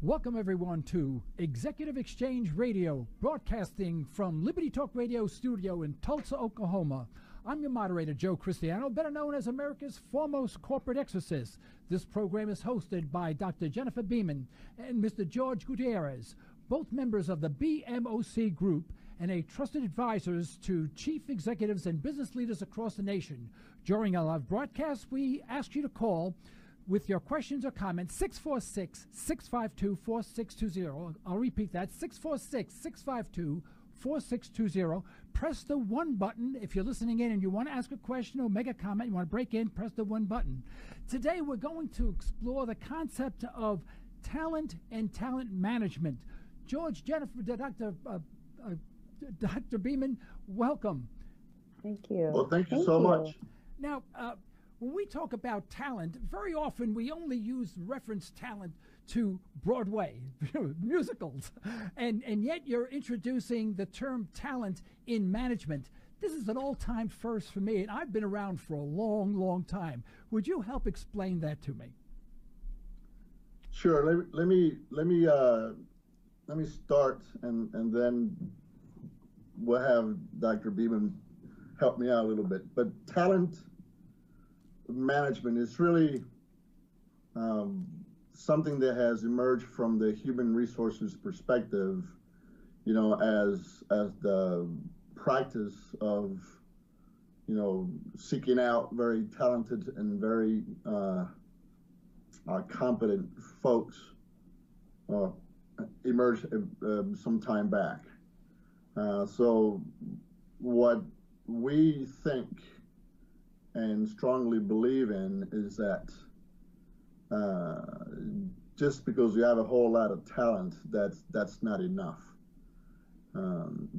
Welcome everyone to Executive Exchange Radio, broadcasting from Liberty Talk Radio studio in Tulsa, Oklahoma. I'm your moderator, Joe Cristiano, better known as America's foremost corporate exorcist. This program is hosted by Dr. Jennifer Beeman and Mr. George Gutierrez, both members of the BMOC group and a trusted advisors to chief executives and business leaders across the nation. During our live broadcast, we ask you to call with your questions or comments, 646-652-4620. I'll repeat that, 646-652-4620. Press the 1 button if you're listening in and you want to ask a question or make a comment, you want to break in, press the 1 button. Today we're going to explore the concept of talent and talent management. George, Jennifer, Dr. Beeman, welcome. Thank you. Well, thank you so much. Now, when we talk about talent, very often we only use reference talent to Broadway musicals, and yet you're introducing the term talent in management. This is an all-time first for me, and I've been around for a long, long time. Would you help explain that to me? Sure. Let me start, and then we'll have Dr. Beeman help me out a little bit. But talent management is really something that has emerged from the human resources perspective, you know, as the practice of, you know, seeking out very talented and very competent folks emerged some time back. So what we think and strongly believe in is that just because you have a whole lot of talent, that's not enough.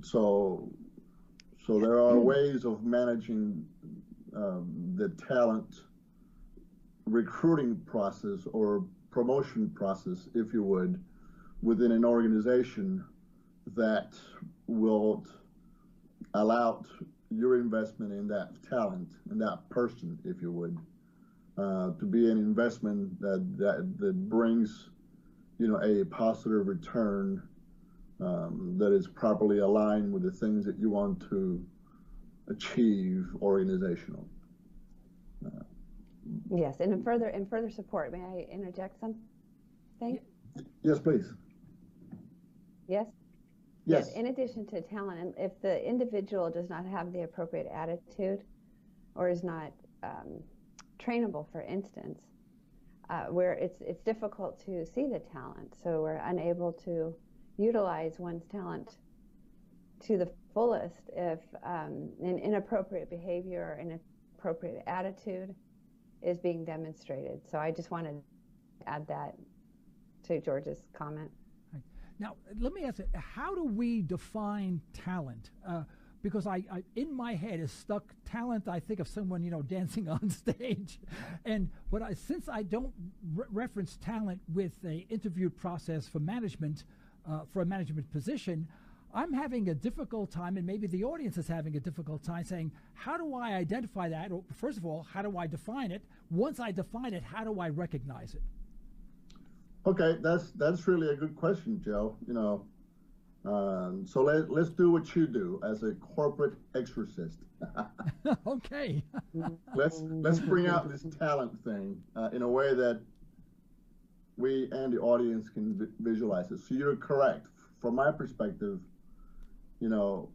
So there are ways of managing the talent recruiting process or promotion process, if you would, within an organization that will allow your investment in that talent and that person, if you would, to be an investment that brings, you know, a positive return that is properly aligned with the things that you want to achieve organizational. Yes, and in further support, may I interject something? Yes, please. Yes. Yes. In addition to talent, and if the individual does not have the appropriate attitude or is not trainable, for instance, where it's difficult to see the talent, so we're unable to utilize one's talent to the fullest if an inappropriate behavior or inappropriate attitude is being demonstrated. So I just wanted to add that to George's comment. Now, let me ask you, how do we define talent? Because I in my head is stuck talent, I think of someone, you know, dancing on stage. But since I don't reference talent with an interview process for management, for a management position, I'm having a difficult time, and maybe the audience is having a difficult time saying, how do I identify that? Or first of all, how do I define it? Once I define it, how do I recognize it? Okay, that's really a good question, Joe. You know, so let's do what you do as a corporate exorcist. Okay. let's bring out this talent thing in a way that we and the audience can visualize it. So you're correct. From my perspective, you know,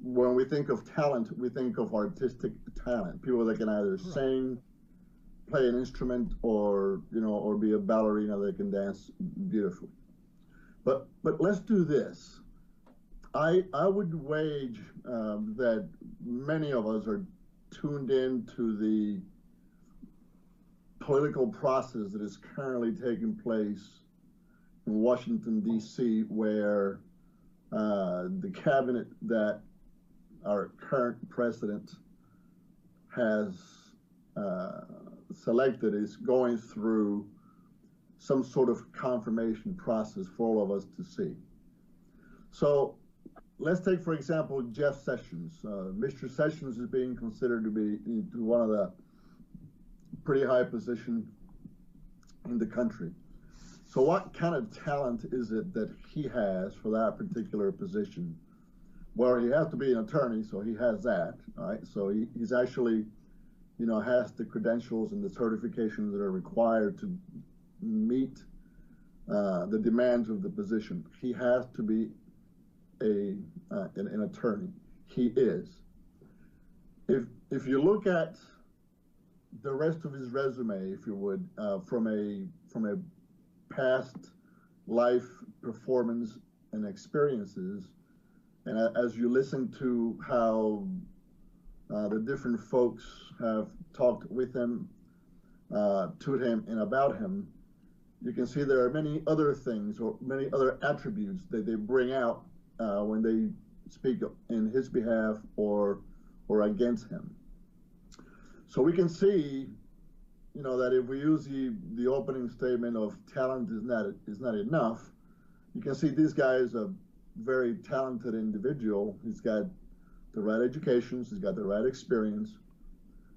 when we think of talent, we think of artistic talent, people that can either sing, play an instrument, or, you know, or be a ballerina that can dance beautifully. But let's do this. I would wage that many of us are tuned in to the political process that is currently taking place in Washington, D.C., where the cabinet that our current president has selected is going through some sort of confirmation process for all of us to see. So let's take, for example, Jeff Sessions. Mr. Sessions is being considered to be one of the pretty high position in the country. So what kind of talent is it that he has for that particular position? Well, he has to be an attorney, so he has that, all right? So he's actually, has the credentials and the certifications that are required to meet the demands of the position. He has to be an attorney. He is. If you look at the rest of his resume, if you would, from a past life performance and experiences, and as you listen to how the different folks have talked with him, to him, and about him, you can see there are many other things or many other attributes that they bring out when they speak in his behalf or against him. So we can see, that if we use the opening statement of talent is not enough, you can see this guy is a very talented individual. He's got the right education, he's got the right experience,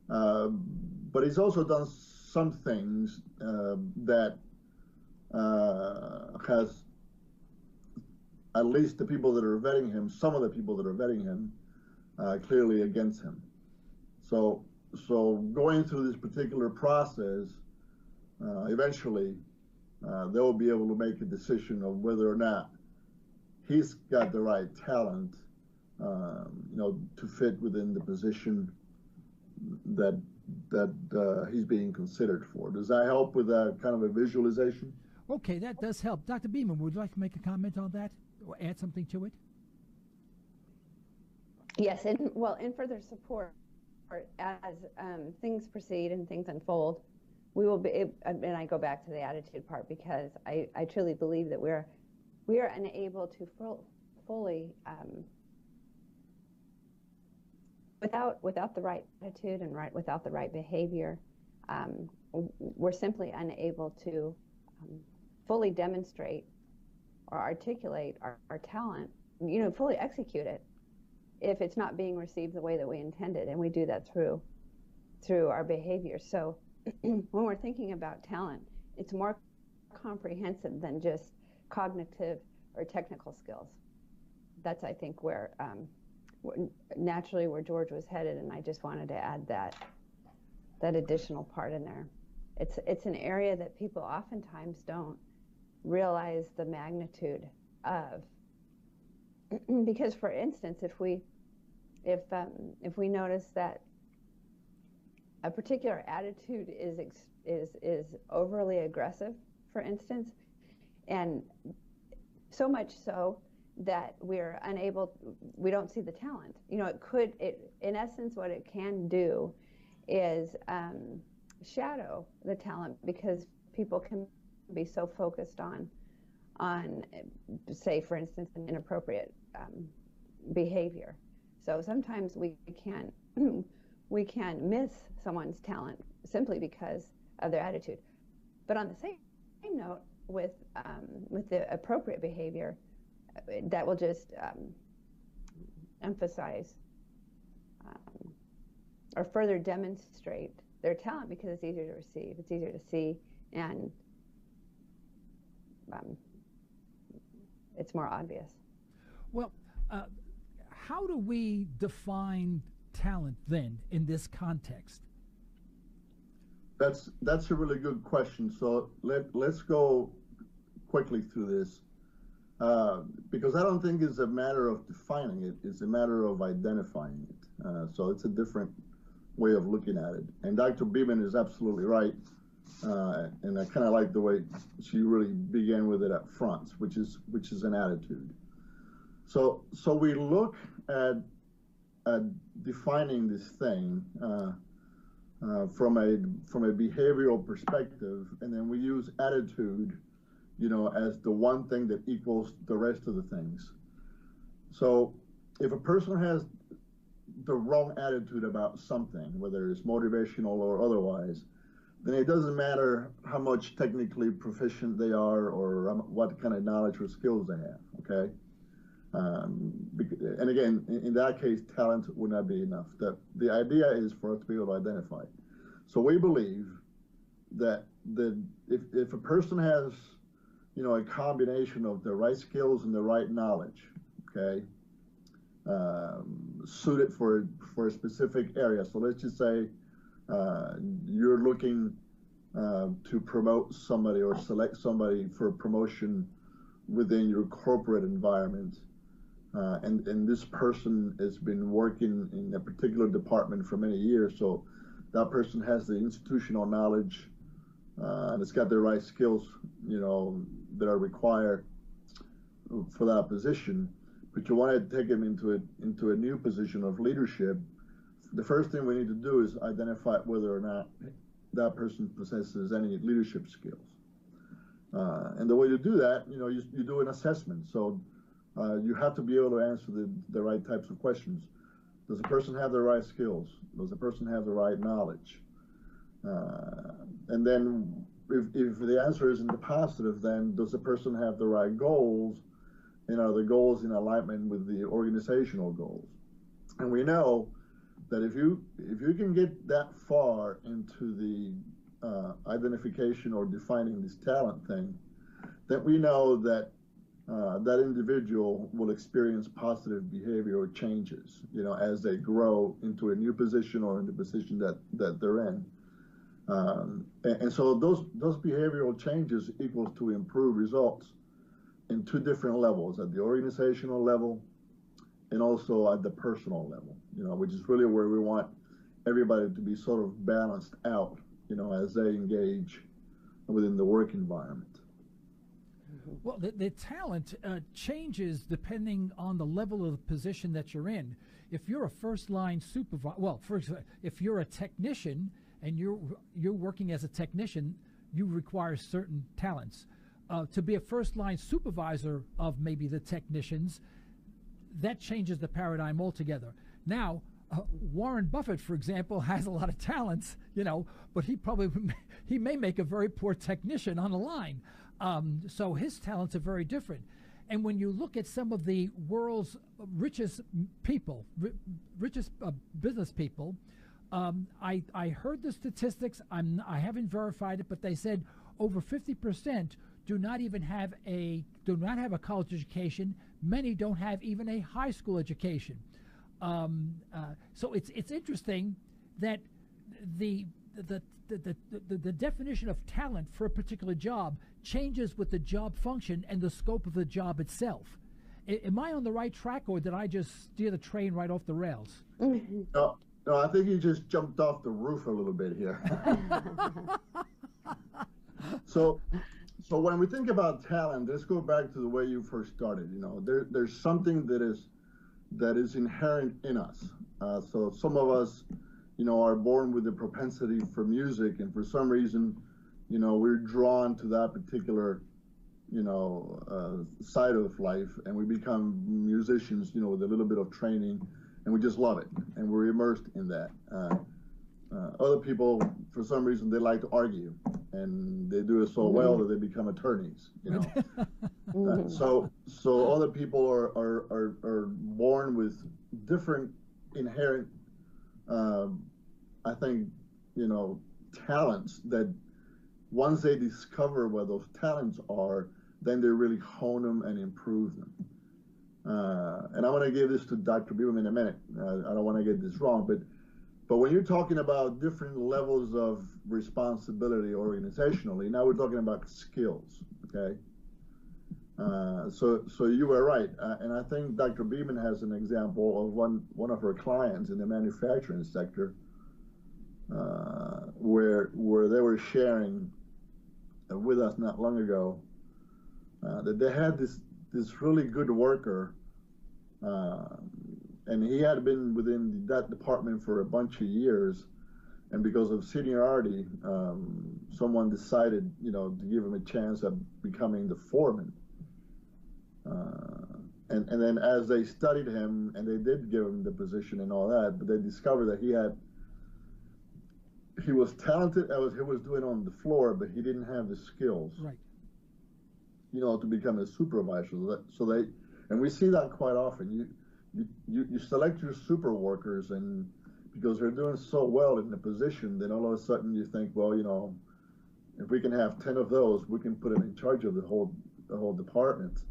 but he's also done some things that has at least the people that are vetting him, some of the people that are vetting him, clearly against him. So going through this particular process, eventually they will be able to make a decision of whether or not he's got the right talent, to fit within the position that he's being considered for. Does that help with that kind of a visualization? Okay, that does help. Dr. Beeman, would you like to make a comment on that or add something to it? Yes, and in further support, as things proceed and things unfold, we will be, and I go back to the attitude part, because I truly believe that we are unable to fully, without the right attitude and without the right behavior, we're simply unable to fully demonstrate or articulate our talent, fully execute it, if it's not being received the way that we intended. And we do that through our behavior. So when we're thinking about talent, it's more comprehensive than just cognitive or technical skills. That's, I think, where naturally where George was headed, and I just wanted to add that additional part in there. It's an area that people oftentimes don't realize the magnitude of, because, for instance, if we notice that a particular attitude is overly aggressive, for instance, and so much so that we don't see the talent. In essence, what it can do is shadow the talent, because people can be so focused on, say, for instance, an inappropriate behavior. So sometimes we can miss someone's talent simply because of their attitude. But on the same note, with the appropriate behavior, that will just emphasize or further demonstrate their talent, because it's easier to receive, it's easier to see, and it's more obvious. Well, how do we define talent then in this context? That's a really good question. So let's go quickly through this, because I don't think it's a matter of defining it, it's a matter of identifying it. So it's a different way of looking at it. And Dr. Beeman is absolutely right. And I kind of like the way she really began with it up front, which is an attitude. So we look at defining this thing from a behavioral perspective, and then we use attitude, as the one thing that equals the rest of the things. So if a person has the wrong attitude about something, whether it's motivational or otherwise, then it doesn't matter how much technically proficient they are or what kind of knowledge or skills they have, okay? And again, in that case, talent would not be enough. The idea is for us to be able to identify. So we believe that if a person has a combination of the right skills and the right knowledge, okay, suited for a specific area. So let's just say you're looking to promote somebody or select somebody for promotion within your corporate environment, and this person has been working in a particular department for many years, so that person has the institutional knowledge and it's got the right skills, that are required for that position. But you want to take them into a new position of leadership. The first thing we need to do is identify whether or not that person possesses any leadership skills. And the way to do that, you do an assessment. So you have to be able to answer the right types of questions. Does the person have the right skills? Does the person have the right knowledge? And then if the answer is in the positive, then does the person have the right goals? And are the goals in alignment with the organizational goals? And we know that if you can get that far into the identification or defining this talent thing, then we know that that individual will experience positive behavioral changes, as they grow into a new position or in the position that they're in. And so those behavioral changes equals to improved results in two different levels, at the organizational level and also at the personal level, which is really where we want everybody to be sort of balanced out, as they engage within the work environment. Well, the talent changes depending on the level of the position that you're in. If you're a first-line supervisor, if you're a technician and you're working as a technician, you require certain talents. To be a first-line supervisor of maybe the technicians, that changes the paradigm altogether. Now, Warren Buffett, for example, has a lot of talents, but he may make a very poor technician on the line. So his talents are very different. And when you look at some of the world's richest people, richest business people, I heard the statistics. I haven't verified it, but they said over 50% do not have a college education. Many don't have even a high school education. So it's interesting that the definition of talent for a particular job changes with the job function and the scope of the job itself. Am I on the right track, or did I just steer the train right off the rails? No, I think you just jumped off the roof a little bit here. So when we think about talent, let's go back to the way you first started. There's something that is inherent in us. So some of us, are born with the propensity for music, and for some reason, we're drawn to that particular, side of life, and we become musicians, with a little bit of training, and we just love it, and we're immersed in that. Other people, for some reason, they like to argue, and they do it so well that they become attorneys. So other people are born with different inherent, I think, talents that once they discover what those talents are, then they really hone them and improve them. And I'm going to give this to Dr. Beam in a minute. I don't want to get this wrong, but when you're talking about different levels of responsibility organizationally, now we're talking about skills, okay? So you were right, and I think Dr. Beeman has an example of one of her clients in the manufacturing sector, where they were sharing with us not long ago that they had this really good worker, and he had been within that department for a bunch of years, and because of seniority, someone decided, to give him a chance at becoming the foreman. And then as they studied him, and they did give him the position and all that, but they discovered that he was talented at what he was doing on the floor, but he didn't have the skills, right, to become a supervisor. And we see that quite often. You select your super workers, and because they're doing so well in the position, then all of a sudden you think, well, If we can have 10 of those, we can put them in charge of the whole department,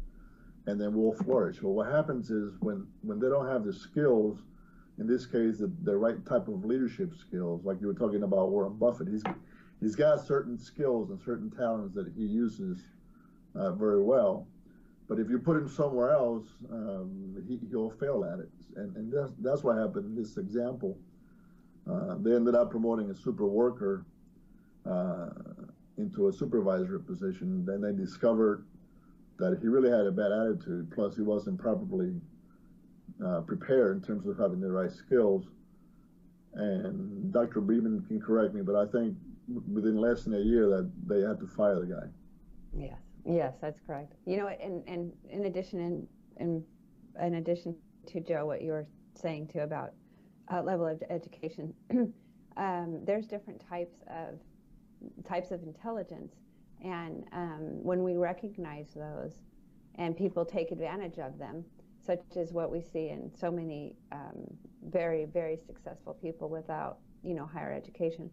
and then we'll flourish. Well, what happens is when they don't have the skills, in this case, the right type of leadership skills, like you were talking about Warren Buffett, he's got certain skills and certain talents that he uses very well. But if you put him somewhere else, he'll fail at it. And that's what happened in this example. They ended up promoting a super worker into a supervisor position. Then they discovered that he really had a bad attitude. Plus, he wasn't properly prepared in terms of having the right skills. And Dr. Beeman can correct me, but I think within less than a year that they had to fire the guy. Yes, that's correct. You know, and in addition to Joe, what you were saying too about level of education, there's different types of intelligence, and when we recognize those, and people take advantage of them, such as what we see in so many very, very successful people without, higher education.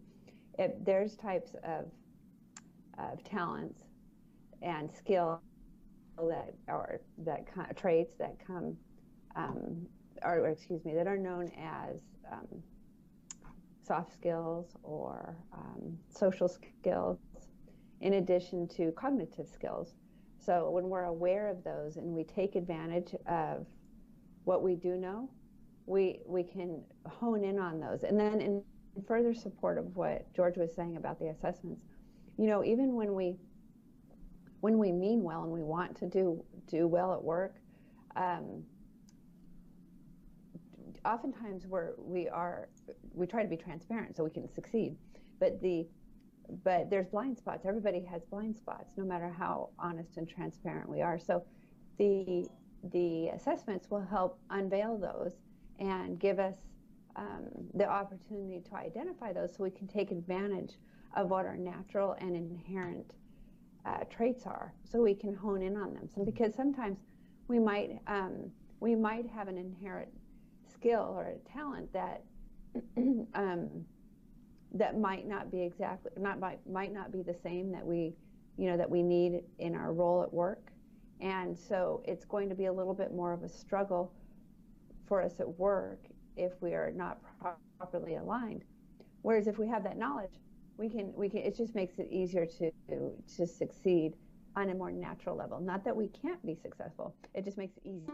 There's types of talents and skill traits that come, that are known as soft skills or social skills, in addition to cognitive skills. So when we're aware of those and we take advantage of what we do know, we can hone in on those. And then in further support of what George was saying about the assessments, even when we mean well and we want to do well at work, oftentimes we try to be transparent so we can succeed, but there's blind spots. Everybody has blind spots, no matter how honest and transparent we are. So the assessments will help unveil those and give us the opportunity to identify those, so we can take advantage of what our natural and inherent traits are, so we can hone in on them. So because sometimes we might have an inherent skill or a talent that that might not be the same that we need in our role at work, and so it's going to be a little bit more of a struggle for us at work if we are not properly aligned. Whereas if we have that knowledge, we can it just makes it easier to succeed on a more natural level. Not that we can't be successful, it just makes it easier.